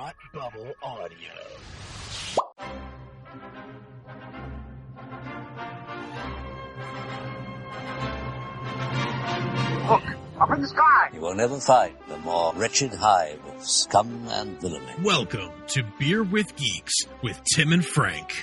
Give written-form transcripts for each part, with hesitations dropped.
Thought Bubble Audio. Look, up in the sky! You will never find a more wretched hive of scum and villainy. Welcome to Beer with Geeks with Tim and Frank.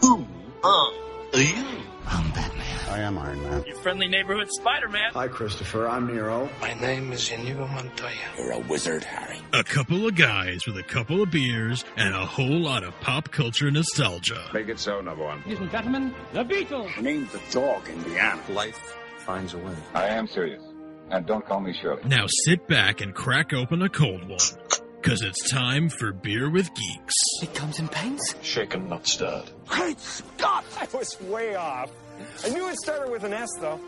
Who are you? I'm Batman. I am Iron Man. Your friendly neighborhood Spider-Man. Hi, Christopher. I'm Nero. My name is Inigo Montoya. You're a wizard, Harry. A couple of guys with a couple of beers and a whole lot of pop culture nostalgia. Make it so, number one. Ladies and gentlemen, the Beatles. My name's the dog, Indiana. Life finds a way. I am serious. And don't call me Shirley. Now sit back and crack open a cold one, because it's time for Beer with Geeks. It comes in pints? Shaken, not stirred. Great Scott! I was way off. I knew it started with an S, though.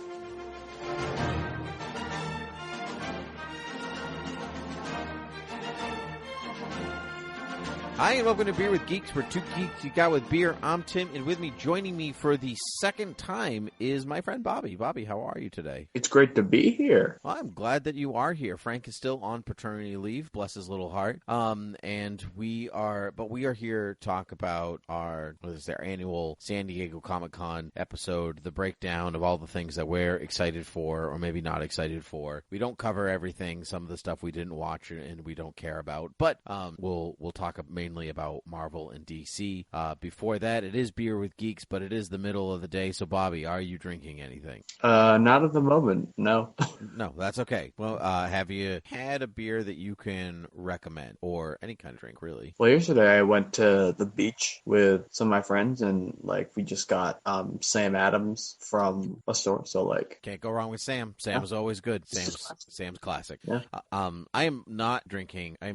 Hi, and welcome to Beer with Geeks. We're two geeks you got with beer. I'm Tim, and with me, joining me for the second time, is my friend Bobby. Bobby, how are you today? It's great to be here. Well, I'm glad that you are here. Frank is still on paternity leave, bless his little heart. And we are here to talk about our annual San Diego Comic-Con episode, the breakdown of all the things that we're excited for, or maybe not excited for. We don't cover everything. Some of the stuff we didn't watch and we don't care about, but we'll talk mainly about Marvel and DC. Before that, it is Beer with Geeks, but it is the middle of the day. So, Bobby, are you drinking anything? Not at the moment, no. No, that's okay. Well, have you had a beer that you can recommend, or any kind of drink, really? Well, yesterday I went to the beach with some of my friends, and we just got Sam Adams from a store. So can't go wrong with Sam. Sam is always good. Sam's classic. Yeah. I am not drinking a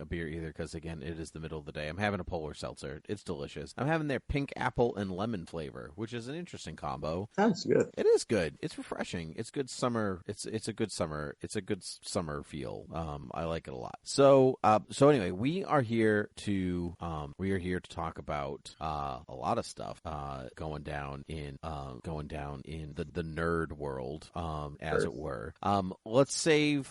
beer either, because again, it is the middle of the day. I'm having a polar seltzer. It's delicious. I'm having their pink apple and lemon flavor, which is an interesting combo. Sounds good. It is good. It's refreshing. It's good summer. It's a good summer. It's a good summer feel. I like it a lot. So anyway, we are here to talk about a lot of stuff going down in the nerd world, as it were. Let's do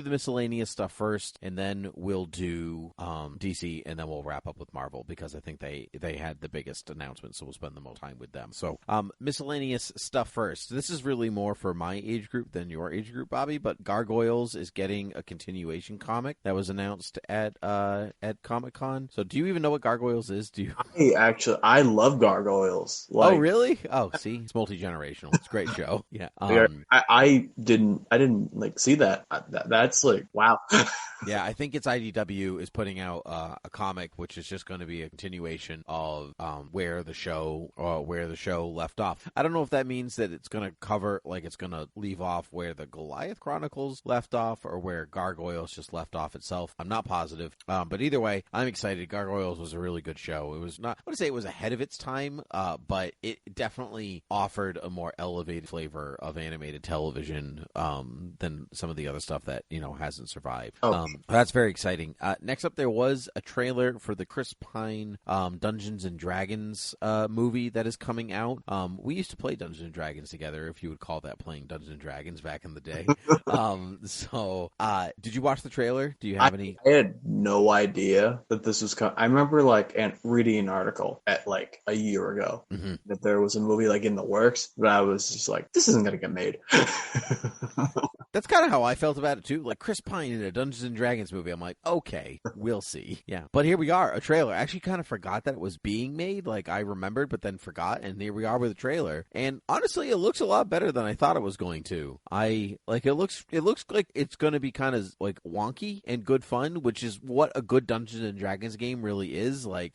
the miscellaneous stuff first, and then we'll do DC, and then we'll wrap up with Marvel, because I think they had the biggest announcement, so we'll spend the most time with them. So miscellaneous stuff first. This is really more for my age group than your age group, Bobby, but Gargoyles is getting a continuation comic that was announced at Comic-Con. So do you even know what Gargoyles is? I love Gargoyles. Oh, really? Oh, see, it's multi-generational. It's a great show. Yeah. I didn't see that. That's wow. Yeah, I think it's IDW is putting out a comic which is just going to be a continuation of where the show left off. I don't know if that means that it's going to cover, it's going to leave off where the Goliath Chronicles left off, or where Gargoyles just left off itself. I'm not positive, but either way, I'm excited. Gargoyles was a really good show. It was not, I want to say it was ahead of its time, but it definitely offered a more elevated flavor of animated television than some of the other stuff that hasn't survived. That's very exciting. Next up, there was a trailer for the Chris Pine Dungeons and Dragons movie that is coming out. We used to play Dungeons and Dragons together, if you would call that playing Dungeons and Dragons back in the day. Did you watch the trailer? Do you have any? I had no idea that this was coming. I remember reading an article at a year ago that there was a movie in the works, but I was just this isn't gonna get made. That's kind of how I felt about it too. Chris Pine in a Dungeons and Dragons movie. I'm like, okay, we'll see. Yeah. But here we are, a trailer. I actually kind of forgot that it was being made. I remembered, but then forgot. And here we are with a trailer. And honestly, it looks a lot better than I thought it was going to. It looks like it's going to be kind of wonky and good fun, which is what a good Dungeons and Dragons game really is. A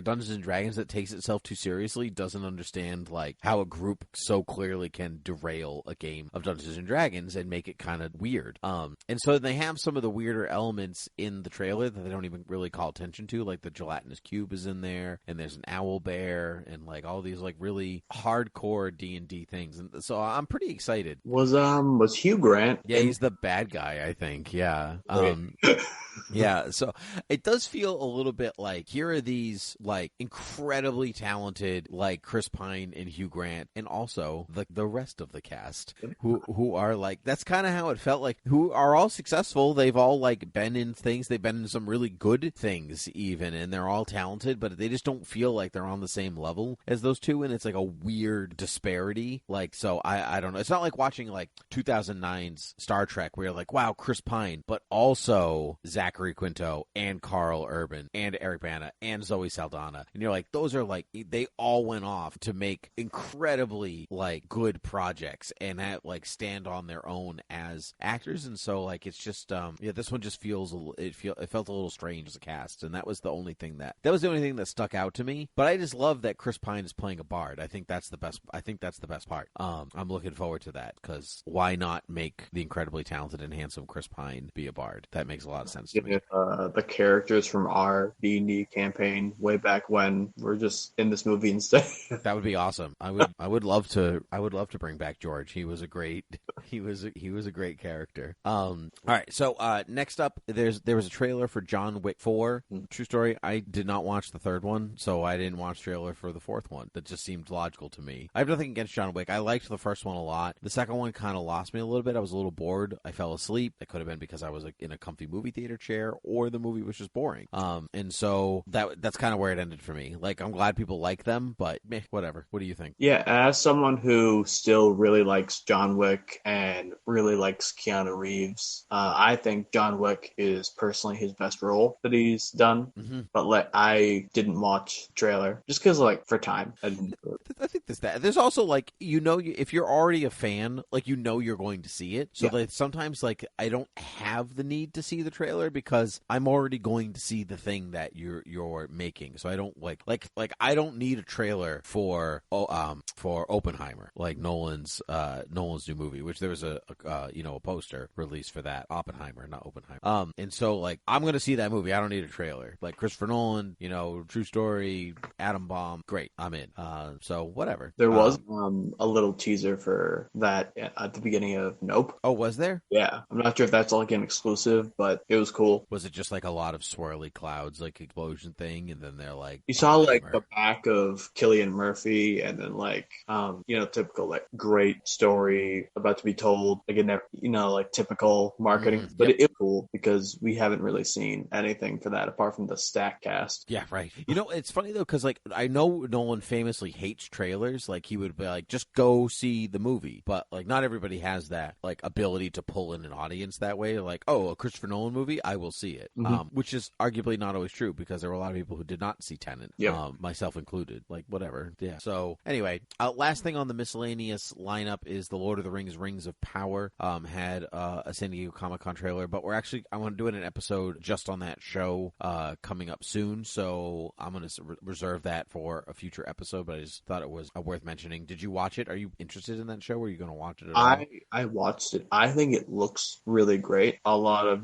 Dungeons and Dragons that takes itself too seriously doesn't understand how a group so clearly can derail a game of Dungeons and Dragons and make it kind of weird. And so they have some of the weirder elements in the trailer that they don't even really call attention to, the gelatinous cube is in there, and there's an owl bear, and all these really hardcore D&D things. And so I'm pretty excited. Was Hugh Grant? Yeah, he's the bad guy, I think. Yeah. Yeah, so it does feel a little bit here are these incredibly talented Chris Pine and Hugh Grant, and also the rest of the cast who are that's kind of how it felt, who are all successful. They've all been in things. They've been in some really good things things even, and they're all talented, but they just don't feel like they're on the same level as those two, and it's like a weird disparity. Like, so I don't know. It's not like watching like 2009's Star Trek where you're like, wow, Chris Pine, but also Zachary Quinto and Carl Urban and Eric Bana and Zoe Saldana. And you're like, those are like, they all went off to make incredibly like good projects and have like stand on their own as actors. And so like, it's just, this one just feels, it felt a little strange as a cast. And that was the only thing that that stuck out to me. But I just love that Chris Pine is playing a bard. I think that's the best part. I'm looking forward to that because why not make the incredibly talented and handsome Chris Pine be a bard? That makes a lot of sense to me. The characters from our D&D campaign way back when were just in this movie instead. That would be awesome. I would love to bring back George. He was a great character. All right, so next up there was a trailer for John Wick 4. True story, I did not watch the third one, so I didn't watch trailer for the fourth one. That just seemed logical to me. I have nothing against John Wick. I liked the first one a lot. The second one kind of lost me a little bit. I was a little bored. I fell asleep. It could have been because I was in a comfy movie theater chair, or the movie was just boring. And so that's kind of where it ended for me. Like, I'm glad people like them, but whatever. What do you think? Yeah, as someone who still really likes John Wick and really likes Keanu Reeves, I think John Wick is personally his best role that he's done. Mm-hmm. But I didn't watch the trailer just because for time. I think there's also like, if you're already a fan, like, you're going to see it. So like sometimes like I don't have the need to see the trailer because I'm already going to see the thing that you're making. So I don't like I don't need a trailer for Oppenheimer, like Nolan's new movie, which there was a poster released for that. Oppenheimer, not Oppenheimer. And so like I'm gonna see that movie. I don't need a trailer. Like Christopher Nolan, True Story, Atom Bomb, great, I'm in. So whatever. There was a little teaser for that at the beginning of Nope. Oh, was there? Yeah, I'm not sure if that's like an exclusive, but it was cool. Was it just like a lot of swirly clouds, like explosion thing, and then they're like you saw like the back of Cillian Murphy, and then like typical like great story about to be told, like like typical marketing. Mm-hmm. But it's cool because we haven't really seen anything for that apart from the Stack cast. Yeah, right. It's funny though because like I know Nolan famously hates trailers. Like he would be like, just go see the movie, but like not everybody has that like ability to pull in an audience that way. Like, oh, a Christopher Nolan movie, I will see it. Which is arguably not always true because there were a lot of people who did not see Tenet, myself included. Like, whatever. Yeah. So anyway, last thing on the miscellaneous lineup is the Lord of the Rings: Rings of Power. Had a San Diego Comic-Con trailer, but I want to do an episode just on that show coming up soon. So I'm going to reserve that for a future episode. But I just thought it was worth mentioning. Did you watch it? Are you interested in that show? Or are you going to watch it at all? I watched it. I think it looks really great. A lot of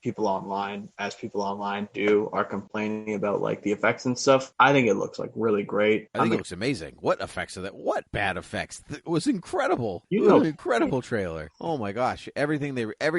people online, as people online do, are complaining about like the effects and stuff. I think it looks like really great. I think it looks amazing. What effects are that? What bad effects? It was incredible. It was an incredible trailer. Oh my gosh! Every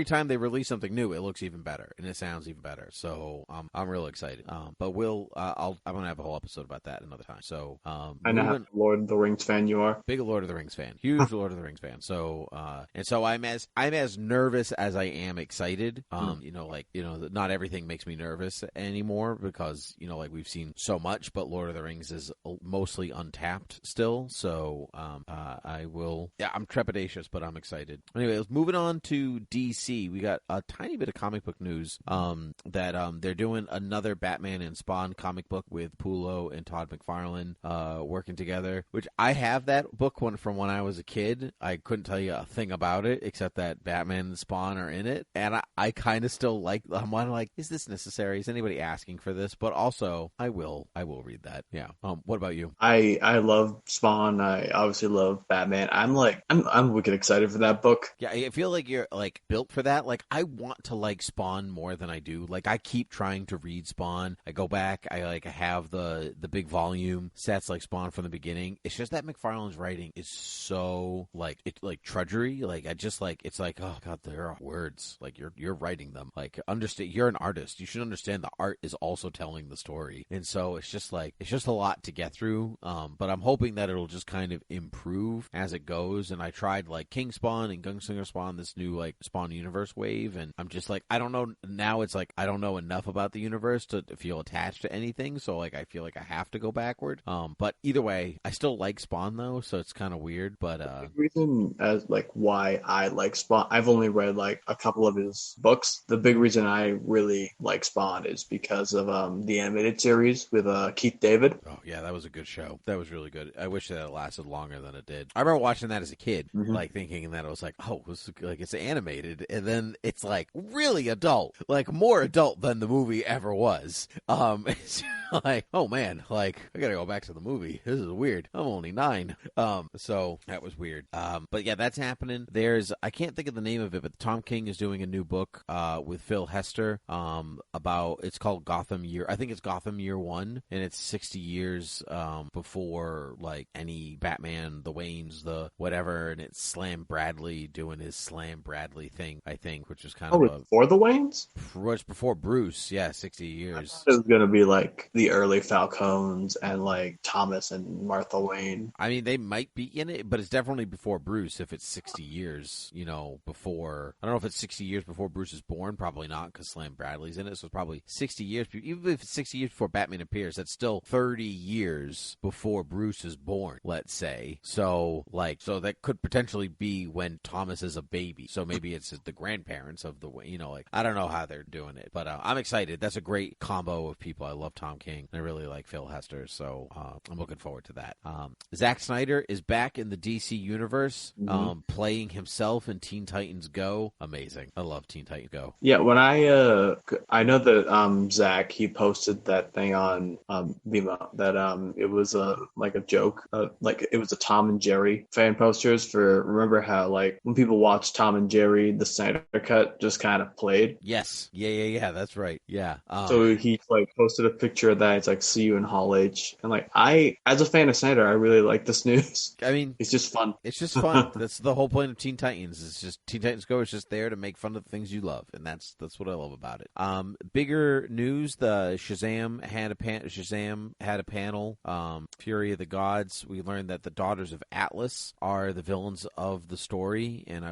time they release something new, it looks even better and it sounds even better. So I'm real excited. But I'm gonna have a whole episode about that another time. So I know how Lord of the Rings fan you are. Big Lord of the Rings fan. Huge Lord of the Rings fan. So I'm as nervous as I am excited. Not everything makes me nervous anymore because like we've seen so much, but Lord of the Rings is mostly untapped still. So I'm trepidatious, but I'm excited. Anyway, moving on to DC, we got a tiny bit of comic book news that they're doing another Batman and Spawn comic book with Pulo and Todd McFarlane working together, which I have that book from when I was a kid. I couldn't tell you a thing about it except that Batman and Spawn are in it, and I kind of still I'm like, is this necessary? Is anybody asking for this? But also, I will read that. Yeah. What about you? I love Spawn. I obviously love Batman. I'm wicked excited for that book. Yeah, I feel like you're like built for that. Like I want to like Spawn more than I do. Like I keep trying to read Spawn. I go back. I have the big volume sets like Spawn from the beginning. It's just that McFarlane's writing is so like trudgery. Like I just like it's like, oh god, there are words. Like you're writing them. Like understand, you're an artist. You should understand the art is also telling the story. And so it's just a lot to get through. But I'm hoping that it'll just kind of improve as it goes. And I tried like King Spawn and Gunslinger Spawn, this new like Spawn universe wave, and I'm just like, I don't know. Now it's like I don't know enough about the universe to feel attached to anything. So like I feel like I have to go backward. But either way, I still like Spawn though, so it's kind of weird. But the reason as like why I like Spawn, I've only read like a couple of his books. The big reason I really like Spawn is because of the animated series with Keith David. Oh yeah, that was a good show. That was really good. I wish that it lasted longer than it did. I remember watching that as a kid, like thinking that I was like, oh, this is, like it's animated, and then it's like really adult, like more adult than the movie ever was. It's like, oh man, like I gotta go back to the movie. This is weird. I'm only 9. So that was weird. But yeah, that's happening. I can't think of the name of it, but Tom King is doing a new book with Phil Hester about, it's called Gotham Year. I think it's Gotham Year 1, and it's 60 years before like any Batman, the Waynes, the whatever, and it's Slam Bradley doing his Slam Bradley thing, I think, which is kind of before the Waynes? Was before Bruce, yeah, 60 years. I thought it was gonna be like the early Falcones and like Thomas and Martha Wayne. I mean, they might be in it, but it's definitely before Bruce if it's 60 years, before. I don't know if it's 60 years before Bruce is born. Probably not, because Slam Bradley's in it, so it's probably 60 years. Even if it's 60 years before Batman appears, that's still 30 years before Bruce is born, let's say. So that could potentially be when Thomas is a baby. So maybe it's the grandparents of the, I don't know how they're doing it, but I'm excited. That's a great combo of people. I love Tom King. I really like Phil Hester, so I'm looking forward to that. Zack Snyder is back in the DC universe, playing himself in Teen Titans Go. Amazing. I love Teen Titans Go. Yeah, when I know that Zach, he posted that thing on Vimeo that it was like a joke, like it was a Tom and Jerry fan posters for, remember how like when people watch Tom and Jerry, the Snyder cut just kind of played. Yes. Yeah. That's right. Yeah. So he like posted a picture of that. It's like, see you in Hall H. And like, as a fan of Snyder, I really like this news. I mean, it's just fun. It's just fun. That's the whole point of Teen Titans. It's just Teen Titans Go is just there to make fun of the things you love, and that's what I love about it. Bigger news: the Shazam had a panel. Fury of the Gods. We learned that the Daughters of Atlas are the villains of the story, and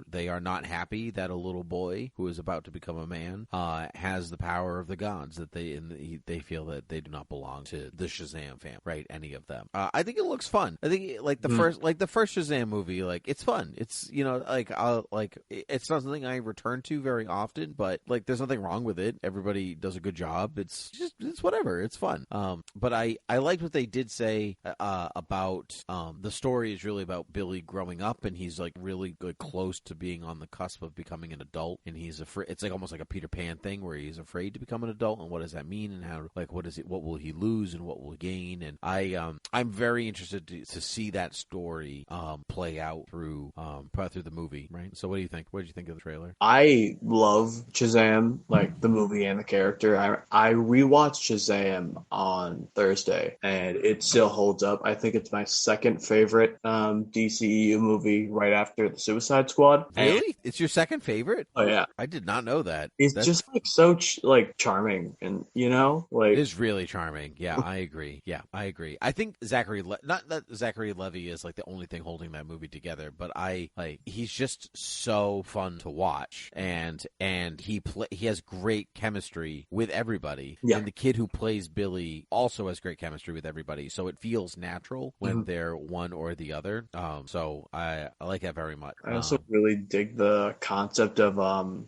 they are not happy that a little boy who is about to become a man has the power of the gods. That they feel that they do not belong to the Shazam fam, right? Any of them. I think it looks fun. I think like the first Shazam movie, like it's fun. It's it's not something I return to very often, but like there's nothing wrong with it. Everybody does a good job. It's whatever. It's fun. But I liked what they did say about the story is really about Billy growing up, and he's like really good, close to being on the cusp of becoming an adult, and he's afraid. It's like almost like a Peter Pan thing where he's afraid to become an adult, and what does that mean, and how, like, what will he lose, and what will he gain? And I'm very interested to see that story play out through the movie, right? So what do you think? What did you think of the trailer? I love Shazam, like the movie and the character. I rewatched Shazam on Thursday, and it still holds up. I think it's my second favorite DCEU movie, right after the Suicide Squad. Really? It's your second favorite? Oh yeah, I did not know that. It's just like so charming, and like it is really charming. Yeah, I agree. I think not that Zachary Levi is like the only thing holding that movie together, but he's just so fun to watch, and he has great chemistry with everybody. Yeah. And the kid who plays Billy also has great chemistry with everybody, so it feels natural when they're one or the other. So I like that very much. I also really dig the concept of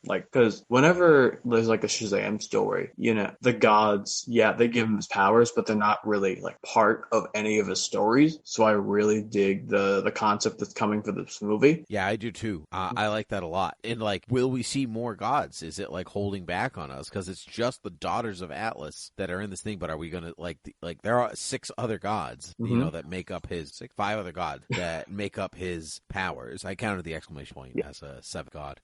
because whenever there's like a Shazam story, the gods, they give him his powers, but they're not really like part of any of his stories. So I really dig the concept that's coming for this movie. Yeah, I do too. I like that a lot. And like, will we see more gods? Is it like holding back on us because it's just the Daughters of Atlas that are in this thing? But are we gonna like there are 6 other gods, that make up his 5 other gods that make up his powers? I counted the exclamation point as a 7th god.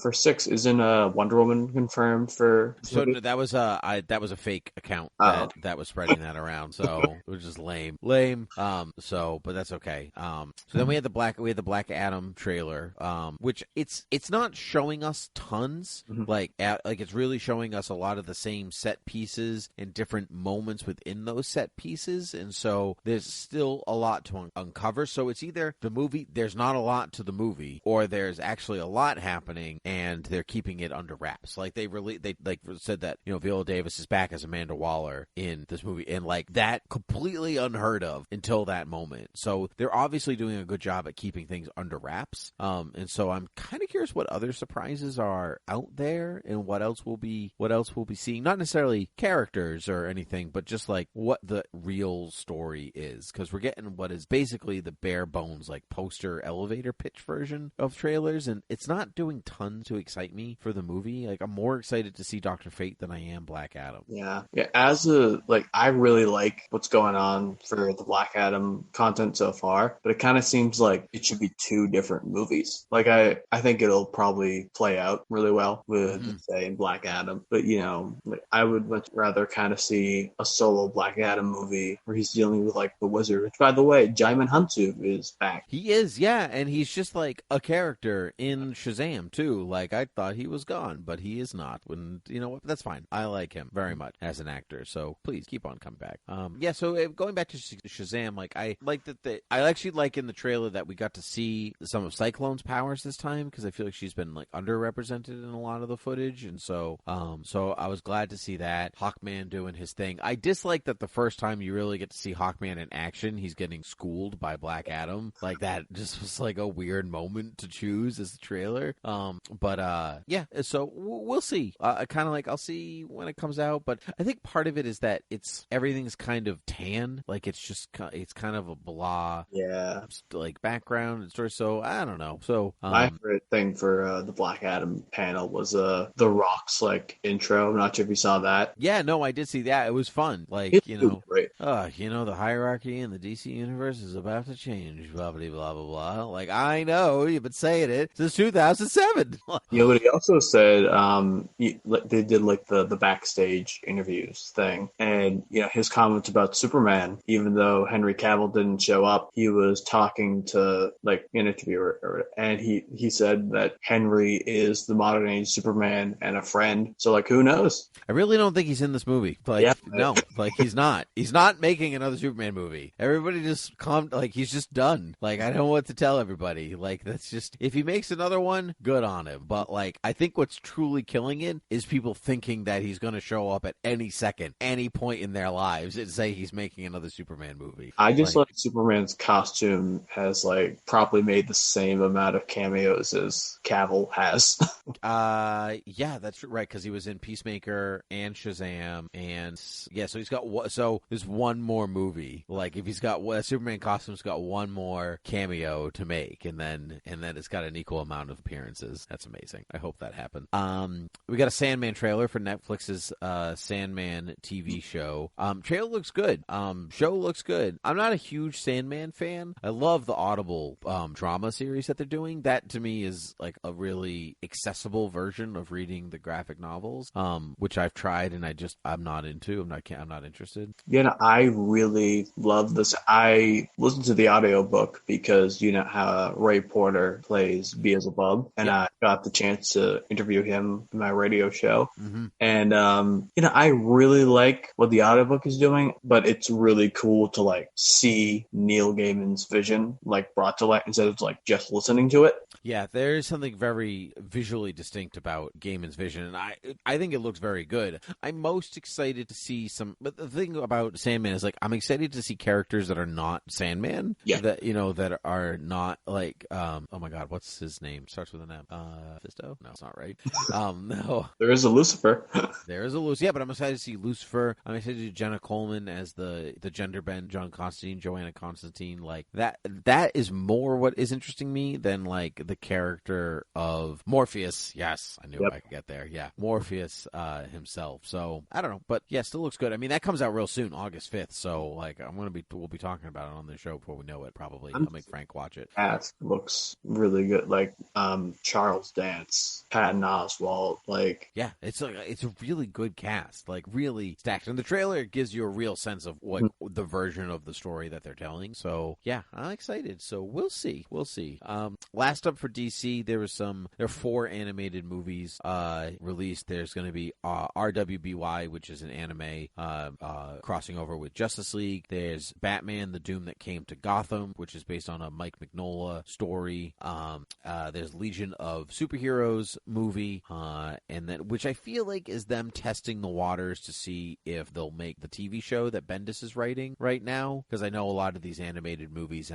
For 6, isn't Wonder Woman confirmed for? So that was a was a fake account Oh. that was spreading that around. So it was just lame. So, but that's okay. So then we had the Black Adam trailer, which it's not showing us tons. Like it's really showing us a lot of the same set pieces and different moments within those set pieces, and so there's still a lot to uncover. So it's either the movie, there's not a lot to the movie, or there's actually a lot happening and they're keeping it under wraps. Like they like said that, you know, Viola Davis is back as Amanda Waller in this movie, and like that completely unheard of until that moment. So they're obviously doing a good job at keeping things under wraps. And so I'm kind of curious what other surprises are out there and what else we'll be seeing. Not necessarily characters or anything, but just like what the real story is, because we're getting what is basically the bare bones like poster elevator pitch version of trailers, and it's not doing tons to excite me for the movie. Like I'm more excited to see Dr. Fate than I am Black Adam. Yeah. I really like what's going on for the Black Adam content so far, but it kind of seems like it should be two different movies. Like I think it'll probably play out really well with say Black Adam, but you know, like, I would much rather kind of see a solo Black Adam movie where he's dealing with like the Wizard, which by the way, Jaimin Hansu is back. He is, yeah, and he's just like a character in Shazam too. Like I thought he was gone, but he is not. When you know what, that's fine. I like him very much as an actor, so please keep on coming back. Yeah. So going back to Shazam, like I like that. I actually like in the trailer that we got to see some of Cyclone's powers this time, because I feel like she's been like underrepresented in a lot of the footage, and so I was glad to see that. Hawkman doing his thing. I dislike that the first time you really get to see Hawkman in action, he's getting schooled by Black Adam. Like that just was like a weird moment to choose as the trailer. Yeah. So we'll see. Kind of like I'll see when it comes out, but I think part of it is that everything's kind of tan. Like it's kind of a blah. Yeah. Like background and story. So I don't know. So my favorite thing for the Black Adam panel was The Rock's like intro. I'm not sure if you saw that. Yeah, no, I did see that. It was fun. Like it's great. The hierarchy in the DC universe is about to change. Blah blah blah blah blah. Like I know you've been saying it since 2007. You know what he also said? They did like the backstage interviews thing, and you know his comments about Superman. Even though Henry Cavill didn't show up, he was talking to like an interviewer, and he said that Henry is the modern age Superman and a friend. So like, who knows? I really don't think he's in this movie. Like, yeah. No, like he's not. He's not making another Superman movie. Everybody just like he's just done. Like I don't know what to tell everybody. Like that's just, if he makes another one, good on him. But like I think what's truly killing it is people thinking that he's going to show up at any second, any point in their lives, and say he's making another Superman movie. I just like Superman's costume has like probably made the same amount of cameos as Cavill has. Yeah, that's right, because he was in Peacemaker and Shazam, and yeah, so he's got so there's one more movie. Like if he's got Superman costume's got one more cameo to make, and then it's got an equal amount of appearances. That's amazing. I hope that happens. We got a Sandman trailer for Netflix's Sandman TV show. Trailer looks good. Show looks good. I'm not a huge Sandman fan. I love the Audible drama series that they're doing. That to me is like a really accessible version of reading the graphic novels, which I've tried and I'm not into. I'm not interested. You know, I really love this. I listened to the audiobook because you know how Ray Porter plays Beelzebub, and I got the chance to interview him in my radio show. Mm-hmm. And you know, I really like what the audiobook is doing, but it's really cool to like see Neil Gaiman's vision like brought to light instead of like just listening to it. Yeah, there is something very visually distinct about Gaiman's vision, and I think it looks very good. I'm most excited to see but the thing about Sandman is like I'm excited to see characters that are not Sandman. Yeah. That that are not like oh my god, what's his name? Starts with an M. Fisto? No, it's not right. No. There is a Lucifer. There is a Lucifer. Yeah, but I'm excited to see Lucifer. I'm excited to see Jenna Coleman as the gender bend John Constantine, Joanna Constantine. Like that is more what is interesting me than like the character of Morpheus. Yes, I knew I could get there. Yeah, Morpheus himself. So I don't know, but yeah, still looks good. I mean, that comes out real soon, August 5th. So like, we'll be talking about it on the show before we know it. Probably, I'll make Frank watch it. Cast looks really good. Like Charles Dance, Patton Oswalt. Like, yeah, it's a really good cast. Like, really stacked. And the trailer gives you a real sense of what the version of the story that they're telling. So yeah, I'm excited. So we'll see. Last up for DC, there are 4 animated movies released. There's going to be RWBY, which is an anime crossing over with Justice League. There's Batman: The Doom That Came to Gotham, which is based on a Mike Mignola story. There's Legion of Superheroes movie, and then which I feel like is them testing the waters to see if they'll make the TV show that Bendis is writing right now. Because I know a lot of these animated movies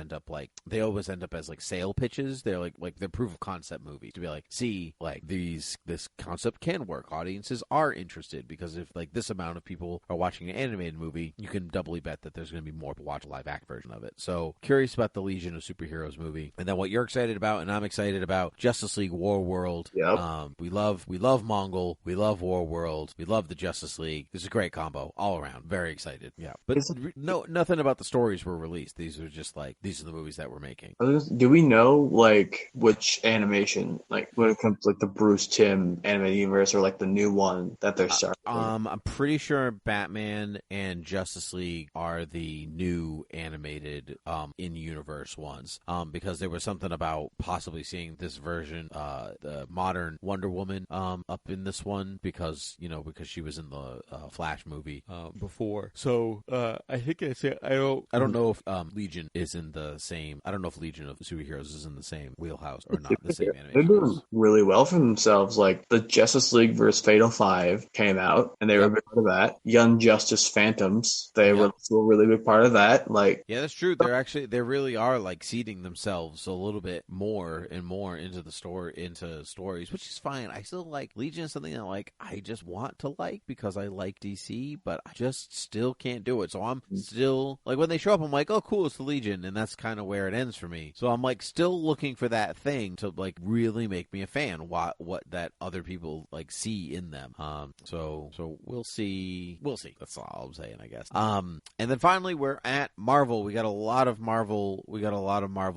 they always end up as like sale pitches. They're like they're proof of concept movies to be like, see, like this concept can work. Audiences are interested because if like this amount of people are watching an animated movie, you can doubly bet that there's going to be more to watch a live act version of it. So curious about the Legion of Superheroes movie, and then what you're excited about, and I'm excited about Justice League War World. Yep. We love Mongol, we love War World, we love the Justice League. This is a great combo all around. Very excited. Yeah, but nothing about the stories were released. These are just like these are the movies that we're making. Do we know like which animation, like when it comes to like the Bruce Timm animated universe or like the new one that they're starting? I'm pretty sure Batman and Justice League are the new animated in-universe ones. Because there was something about possibly seeing this version, the modern Wonder Woman, up in this one because she was in the Flash movie before. So I think I don't know if Legion is in the same. I don't know if Legion of Superheroes is in the same wheelhouse or not. The same animation. They're doing really well for themselves. Like the Justice League vs. Fatal 5 came out, and they were a big part of that. Young Justice Phantoms, they were still a really big part of that. Like, yeah, that's true. They really are like seeding themselves a little bit more and more into stories, which is fine. I still like Legion is something that like I just want to like because I like DC, but I just still can't do it. So I'm still like when they show up, I'm like, oh, cool, it's the Legion, and that's kind of where it ends for me. So I'm like still looking for that thing to like really make me a fan. What that other people like see in them. So we'll see. That's all I'm saying, I guess. And then finally we're at Marvel. We got a lot of Marvel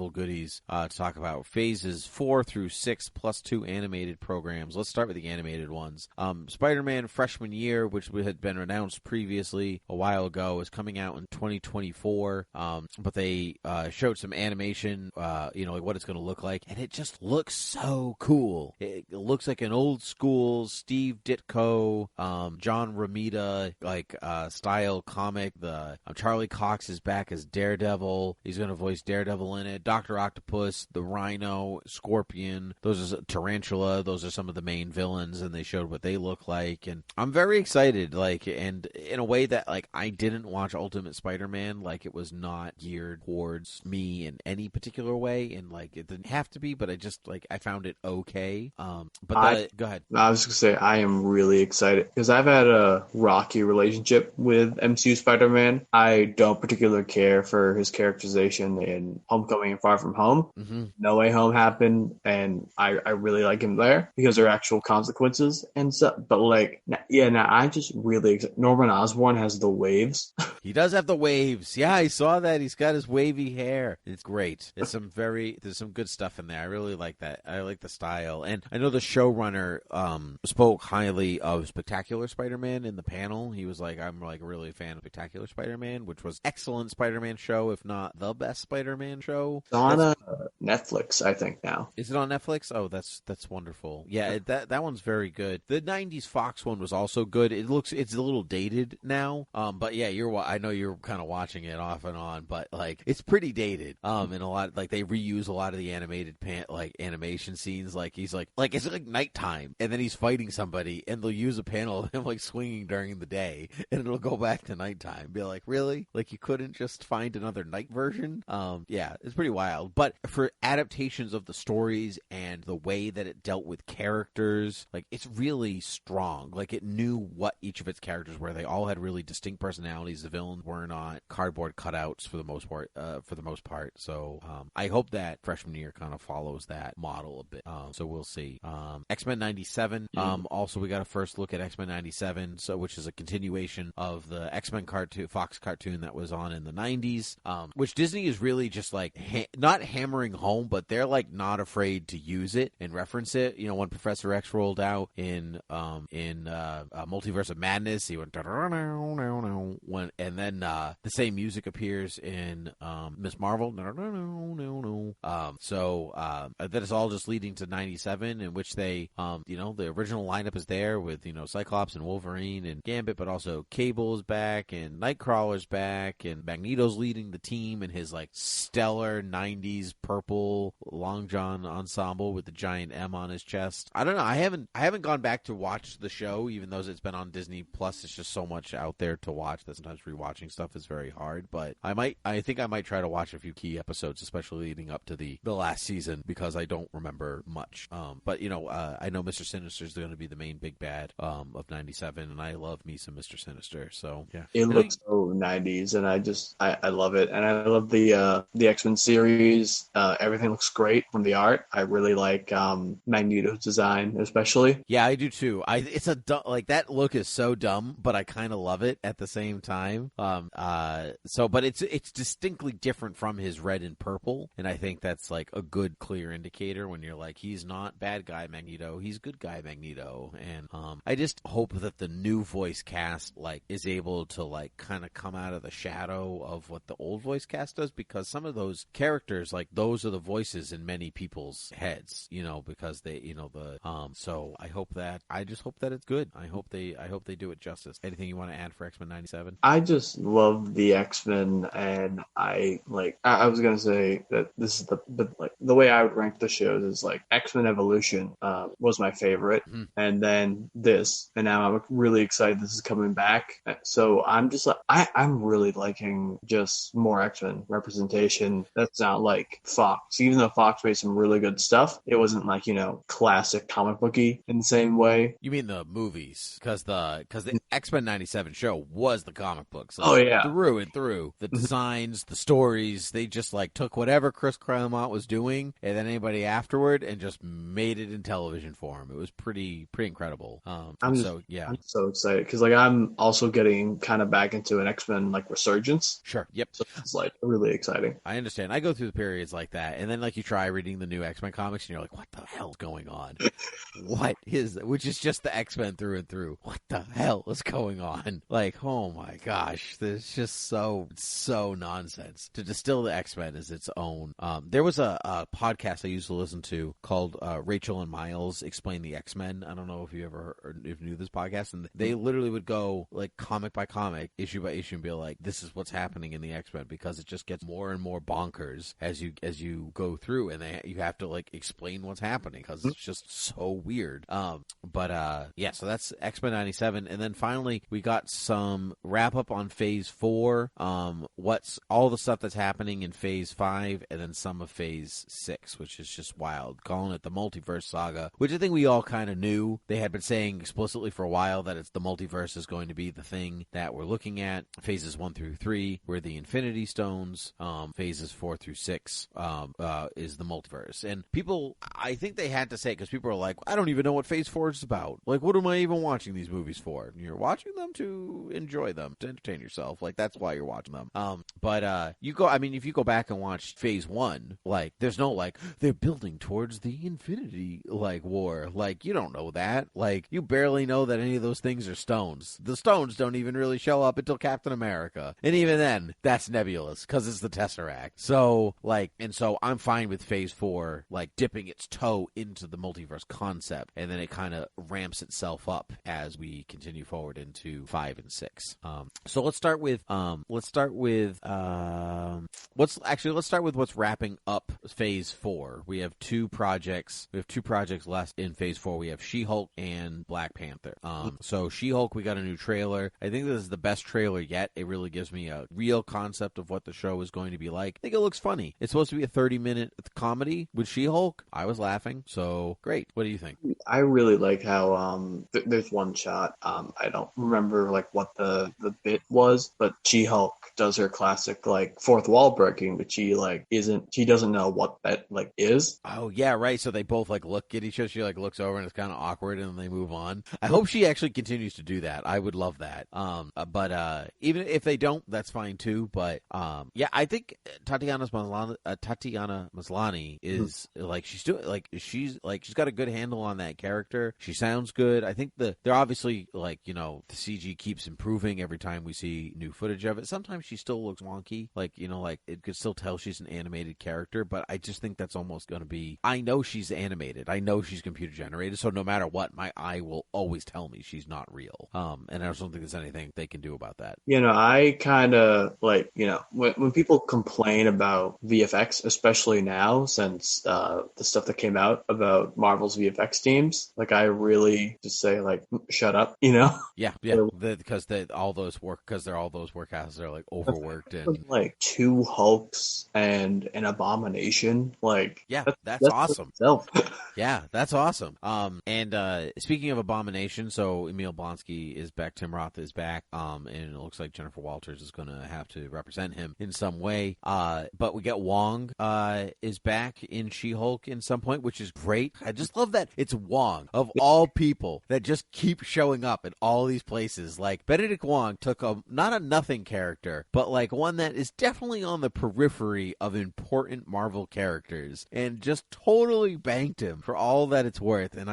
goodies to talk about. Phases 4 through 6 plus 2 animated programs. Let's start with the animated ones. Spider-Man Freshman Year, which had been announced previously a while ago, is coming out in 2024. But they showed some animation, like what it's going to look like, and it just looks so cool. It looks like an old school Steve Ditko, John Romita style comic. The Charlie Cox is back as Daredevil. He's going to voice Daredevil in it. Dr. Octopus, the Rhino, Scorpion. Those are Tarantula. Those are some of the main villains, and they showed what they look like. And I'm very excited. And in a way that I didn't watch Ultimate Spider-Man. It was not geared towards me in any particular way, and it didn't have to be. But I just I found it okay. Go ahead. I was gonna say I am really excited because I've had a rocky relationship with MCU Spider-Man. I don't particularly care for his characterization in Homecoming and Far From Home. Mm-hmm. No Way Home happened, and I really like him there because there are actual consequences and stuff. But now I'm just really excited. Norman Osborn has the waves. He does have the waves. Yeah, I saw that. He's got his wavy hair. It's great. There's some good stuff in there. I really like that. I like the style. And I know the showrunner spoke highly of Spectacular Spider-Man in the panel. He was like, I'm really a fan of Spectacular Spider-Man, which was excellent Spider-Man show, if not the best Spider-Man show. It's on Netflix, I think now. Is it on Netflix? Oh, that's wonderful. Yeah, that one's very good. The 90s Fox one was also good. It's a little dated now. But yeah, I know you're kind of watching it off and on, but it's pretty dated. And a lot they reuse a lot of the animated animation scenes. He's it's nighttime, and then he's fighting somebody, and they'll use a panel of him swinging during the day, and it'll go back to nighttime. Be like, really? You couldn't just find another night version? Yeah, it's pretty wild. But for adaptations of the stories and the way that it dealt with characters, it's really strong. It knew what each of its characters were. They all had really distinct personalities. The villains were not cardboard cutouts for the most part. So I hope that Freshman Year kind of follows that model a bit. So we'll see. X-Men 97. Also, we got a first look at X-Men 97, which is a continuation of the X-Men cartoon, Fox cartoon that was on in the 90s, which Disney is really just like not hammering home, but they're like not afraid to use it and reference it. You know, when Professor X rolled out in Multiverse of Madness, he went and then the same music appears in Miss Marvel. So that is all just leading to 97, in which they, the original lineup is there with, Cyclops and Wolverine and Gambit, but also Cable is back and Nightcrawler's back and Magneto's leading the team in his like stellar 90s purple long john ensemble with the giant M on his chest. I don't know. I haven't gone back to watch the show, even though it's been on Disney Plus. It's just so much out there to watch that sometimes rewatching stuff is very hard. But I think I might try to watch a few key episodes, especially leading up to the last season, because I don't remember much. But I know Mr. Sinister is going to be the main big bad of 97, and I love me some Mr. Sinister. So yeah, it looks so 90s, and I love it, and I love the X-Men series. Everything looks great from the art. I really like Magneto's design, especially. Yeah, I do too. It's that look is so dumb, but I kind of love it at the same time. But it's distinctly different from his red and purple, and I think that's like a good clear indicator when you're like, he's not bad guy Magneto, he's good guy Magneto. And I just hope that the new voice cast like is able to like kind of come out of the shadow of what the old voice cast does, because some of those characters, like, those are the voices in many people's heads, because they, so I just hope that it's good. I hope they do it justice. Anything you want to add for X-Men 97? I just love the X-Men, and I was gonna say that this is the way I would rank the shows is like X-Men Evolution was my favorite, and then this, and now I'm really excited this is coming back. So I'm just like I'm really liking just more X-Men representation. That's not like Fox, even though Fox made some really good stuff. It wasn't like classic comic booky in the same way. You mean the movies? Because the X-Men 97 show was the comic books. So through and through, the designs, the stories, they just like took whatever Chris Claremont was doing, and then anybody afterward, and just made it in television form. It was pretty incredible. I'm so excited because like I'm also getting kind of back into an X-Men like resurgence. Sure. Yep. So it's like really exciting. I understand. I go through the periods like that, and then like you try reading the new X-Men comics, and you're like, what the hell's going on? Which is just the X-Men through and through. What the hell is going on? Like, oh my gosh, there's just so nonsense. To distill the X-Men as its own. There was a podcast I used to listen to called Rachel and Miles Explain the X-Men. I don't know if you knew this podcast, and they literally would go like comic by comic, issue by issue, and be like, this is what's happening in the X-Men, because it just gets more and more bonkers as you go through, and you have to like explain what's happening because it's just so weird. So that's X-Men 97, and then finally we got some wrap up on Phase 4. What's all the stuff that's happening in Phase 5, and then some of Phase 6, which is just wild, calling it the Multiverse Saga, which I think we all kind of knew. They had been saying explicitly for a while that it's the multiverse is going to be the thing that we're looking at. Phases 1 through 3 were the Infinity Stones. Phases 4 through 6 is the multiverse. And people, I think they had to say it because people are like, I don't even know what Phase 4 is about. Like, what am I even watching these movies for? And you're watching them to enjoy them, to entertain yourself. Like, that's why you're watching them. If you go back and watch Phase 1, like, there's no, like, they're building towards the Infinity, like, War. Like, you don't know that. Like, you barely know that any of those things are stones. The stones don't even really show up until Captain America. And even then, that's nebulous, because it's the Tesseract. So I'm fine with Phase 4, like, dipping its toe into the multiverse concept, and then it kind of ramps itself up as we continue forward into 5 and 6. So let's start with what's wrapping up Phase 4. We have two projects left in Phase 4. We have She-Hulk and Black Panther. So She-Hulk, we got a new trailer. I think this is the best trailer yet. It really gives me a real concept of what the show is going to be like. I think it looks funny. It's supposed to be a 30-minute comedy with She-Hulk. I was laughing. So great. What do you think? I really like how there's one shot. I don't remember like what the bit was, but She-Hulk does her classic like fourth wall breaking, but she doesn't know what that like is. Oh yeah, right. So they both like look at each other. She like looks over and it's kind of awkward, and then they move on. I hope she actually continues to do that. I would love that. But even if they don't, that's fine too. But yeah, I think Tatiana Maslany is like she's got a good handle on that character. She sounds good. I think they're obviously like, you know, the CG keeps improving every time we see new footage of it. Sometimes she still looks wonky, like, you know, like it could still tell she's an animated character, but I just think that's almost going to be, I know she's animated, I know she's computer generated, so no matter what, my eye will always tell me she's not real. And I don't think there's anything they can do about that. You know, I kind of like, you know, when people complain about VFX, especially now since the stuff that came out about Marvel's VFX teams, like I really just say like, shut up, you know? Yeah, because all those workhouses are like overworked and like 2 Hulks and an Abomination. Like, yeah, that's awesome. Yeah, that's awesome. And speaking of Abomination, so Emil Blonsky is back, Tim Roth is back, and it looks like Jennifer Walters is going to have to represent him in some way. But we get Wong is back in She-Hulk in some point, which is great. I just love that it's Wong, of all people, that just keep showing up in all these places. Like, Benedict Wong took not a nothing character, but like one that is definitely on the periphery of important Marvel characters, and just totally banked him for all that it's worth. And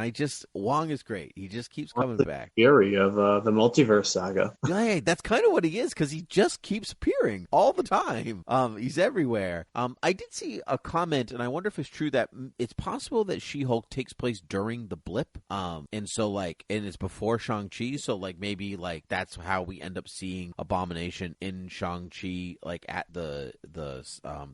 Wong is great. He just keeps coming back. Fury of the multiverse saga. Yeah, that's kind of what he is, because he just keeps appearing all the time. He's everywhere. I did see a comment, and I wonder if it's true, that it's possible that She-Hulk takes place during the blip, and it's before Shang-Chi, so like maybe like that's how we end up seeing Abomination in Shang-Chi, like at the